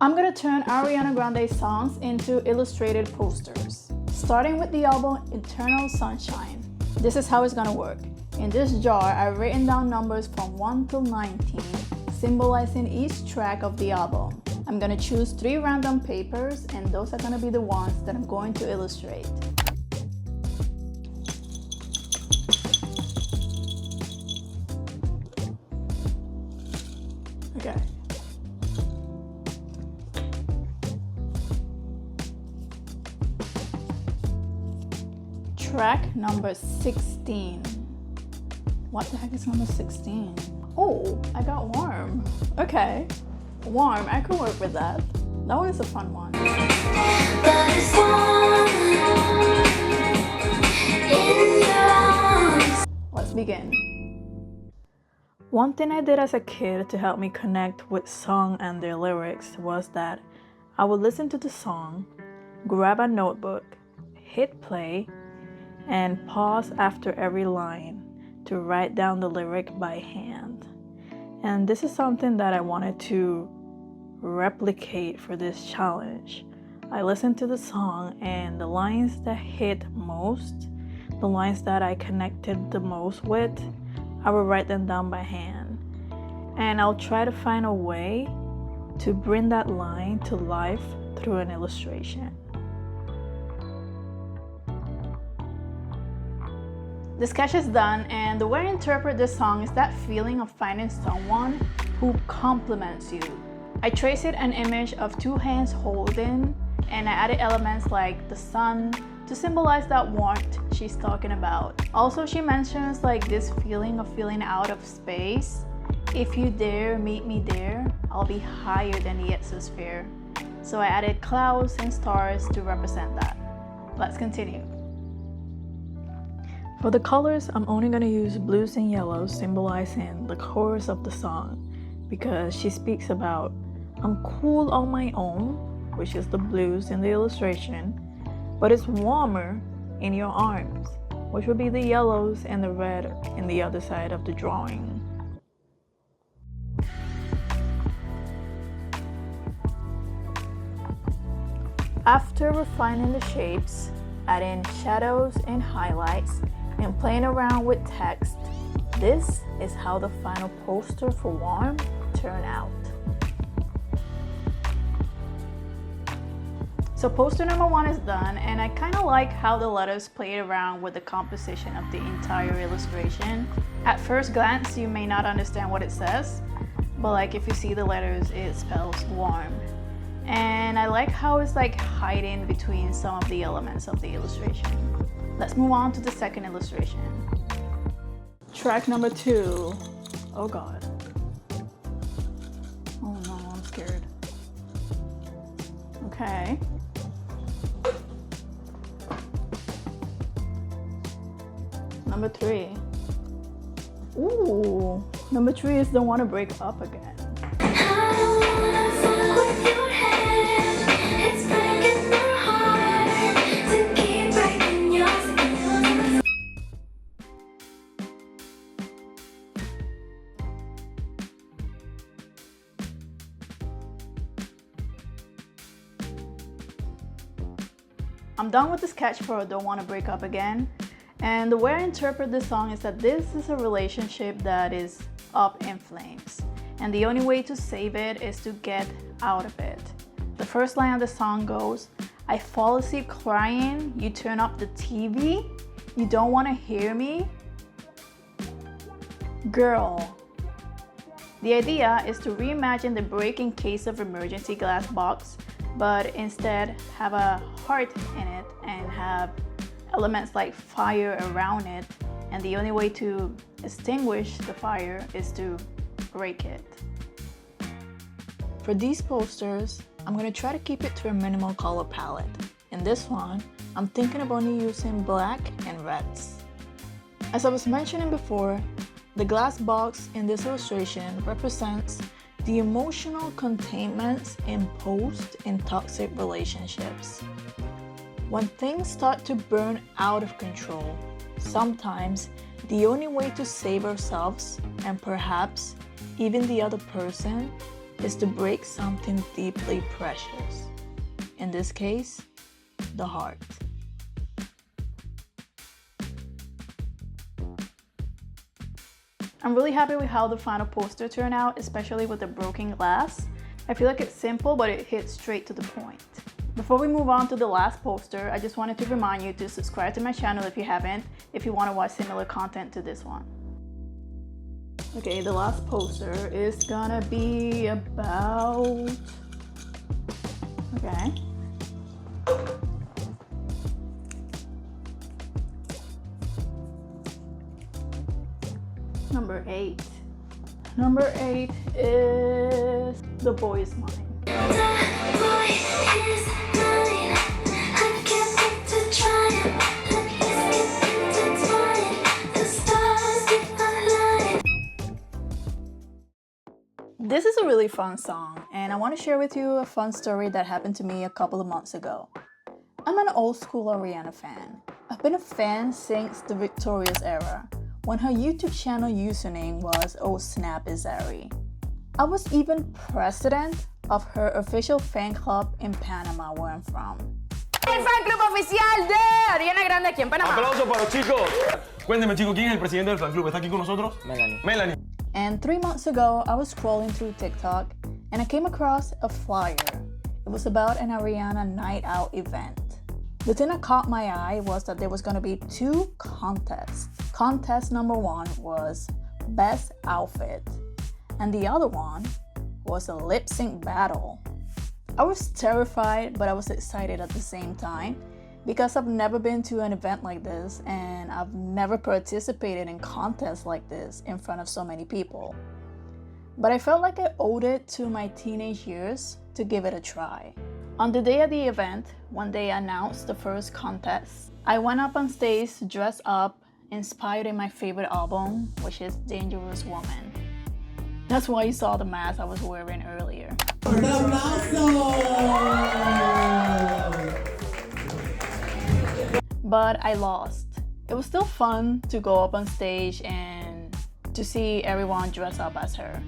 I'm gonna turn Ariana Grande songs into illustrated posters. Starting with the album Eternal Sunshine. This is how it's gonna work. In this jar, I've written down numbers from 1 till 19, symbolizing each track of the album. I'm gonna choose 3 random papers, and those are gonna be the ones that I'm going to illustrate. Okay. Track number 16. What the heck is number 16? Oh, I got Warm. Okay. Warm, I could work with that. That one is a fun one. Let's begin. One thing I did as a kid to help me connect with song and their lyrics was that I would listen to the song, grab a notebook, hit play, and pause after every line to write down the lyric by hand. And this is something that I wanted to replicate for this challenge. I listened to the song, and the lines that hit most, the lines that I connected the most with, I will write them down by hand. And I'll try to find a way to bring that line to life through an illustration. The sketch is done, and the way I interpret this song is that feeling of finding someone who compliments you. I traced an image of 2 hands holding, and I added elements like the sun to symbolize that warmth she's talking about. Also, she mentions like this feeling of feeling out of space. If you dare meet me there, I'll be higher than the exosphere. So I added clouds and stars to represent that. Let's continue. For the colors, I'm only going to use blues and yellows, symbolizing the chorus of the song, because she speaks about I'm cool on my own, which is the blues in the illustration, but it's warmer in your arms, which would be the yellows and the red in the other side of the drawing. After refining the shapes, adding shadows and highlights, and playing around with text, this is how the final poster for Warm turned out. So poster number 1 is done, and I kind of like how the letters played around with the composition of the entire illustration. At first glance, you may not understand what it says, but like if you see the letters, it spells warm. And I like how it's like hiding between some of the elements of the illustration. Let's move on to the second illustration. Track number 2. Oh God. Oh no, I'm scared. Okay. Number 3. Ooh, number 3 is Don't Wanna Break Up Again. I'm done with the sketch for Don't Wanna Break Up Again. And the way I interpret this song is that this is a relationship that is up in flames. And the only way to save it is to get out of it. The first line of the song goes, I fall asleep crying, you turn up the TV, you don't wanna hear me? Girl. The idea is to reimagine the break in case of emergency glass box, but instead have a heart in it and have elements like fire around it, and the only way to extinguish the fire is to break it. For these posters, I'm going to try to keep it to a minimal color palette. In this one, I'm thinking of only using black and reds. As I was mentioning before, the glass box in this illustration represents the emotional containment imposed in toxic relationships. When things start to burn out of control, sometimes the only way to save ourselves, and perhaps even the other person, is to break something deeply precious. In this case, the heart. I'm really happy with how the final poster turned out, especially with the broken glass. I feel like it's simple, but it hits straight to the point. Before we move on to the last poster, I just wanted to remind you to subscribe to my channel if you haven't, if you want to watch similar content to this one. Okay, the last poster is gonna be about... Okay. Number 8. Number 8 is The Boy Is Mine. This is a really fun song, and I want to share with you a fun story that happened to me a couple of months ago. I'm an old school Ariana fan. I've been a fan since the Victorious era, when her YouTube channel username was Oh Snap Is Ari. I was even president of her official fan club in Panama, where I'm from. El fan club oficial de Ariana Grande aquí en Panamá. Aplausos para los chicos. Cuénteme, chicos, ¿quién es el presidente del fan club? ¿Está aquí con nosotros? Melanie. And 3 months ago, I was scrolling through TikTok and I came across a flyer. It was about an Ariana night out event. The thing that caught my eye was that there was going to be 2 contests. Contest number 1 was Best Outfit, and the other one was a lip sync battle. I was terrified, but I was excited at the same time because I've never been to an event like this and I've never participated in contests like this in front of so many people. But I felt like I owed it to my teenage years to give it a try. On the day of the event, when they announced the first contest, I went up on stage dressed up, inspired in my favorite album, which is Dangerous Woman. That's why you saw the mask I was wearing earlier. But I lost. It was still fun to go up on stage and to see everyone dress up as her.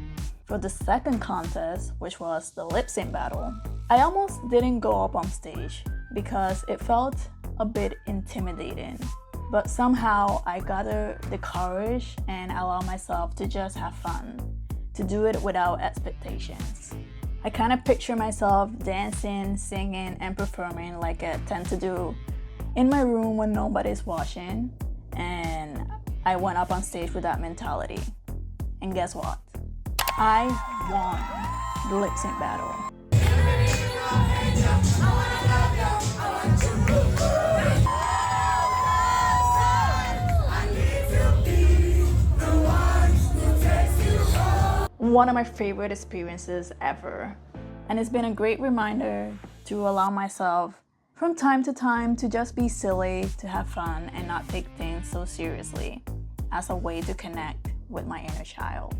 For the second contest, which was the lip sync battle, I almost didn't go up on stage because it felt a bit intimidating. But somehow I gathered the courage and allowed myself to just have fun, to do it without expectations. I kind of picture myself dancing, singing, and performing like I tend to do in my room when nobody's watching, and I went up on stage with that mentality. And guess what? I won the lip sync battle. One of my favorite experiences ever, and it's been a great reminder to allow myself from time to time to just be silly, to have fun, and not take things so seriously, as a way to connect with my inner child.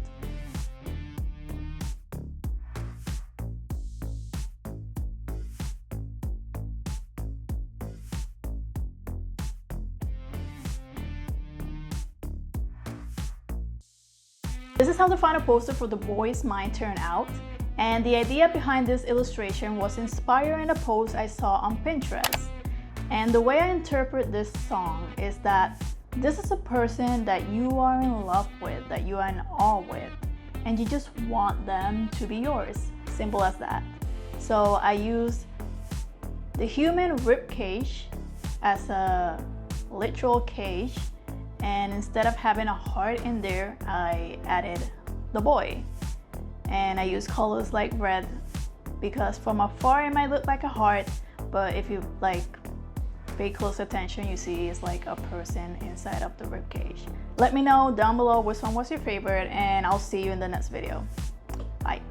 This is how the final poster for The Boy Is Mine turned out. And the idea behind this illustration was inspired in a post I saw on Pinterest. And the way I interpret this song is that this is a person that you are in love with, that you are in awe with, and you just want them to be yours. Simple as that. So I used the human rib cage as a literal cage, and instead of having a heart in there, I added the boy. And I use colors like red because from afar it might look like a heart, but if you pay close attention, you see it's like a person inside of the ribcage. Let me know down below which one was your favorite, and I'll see you in the next video. Bye.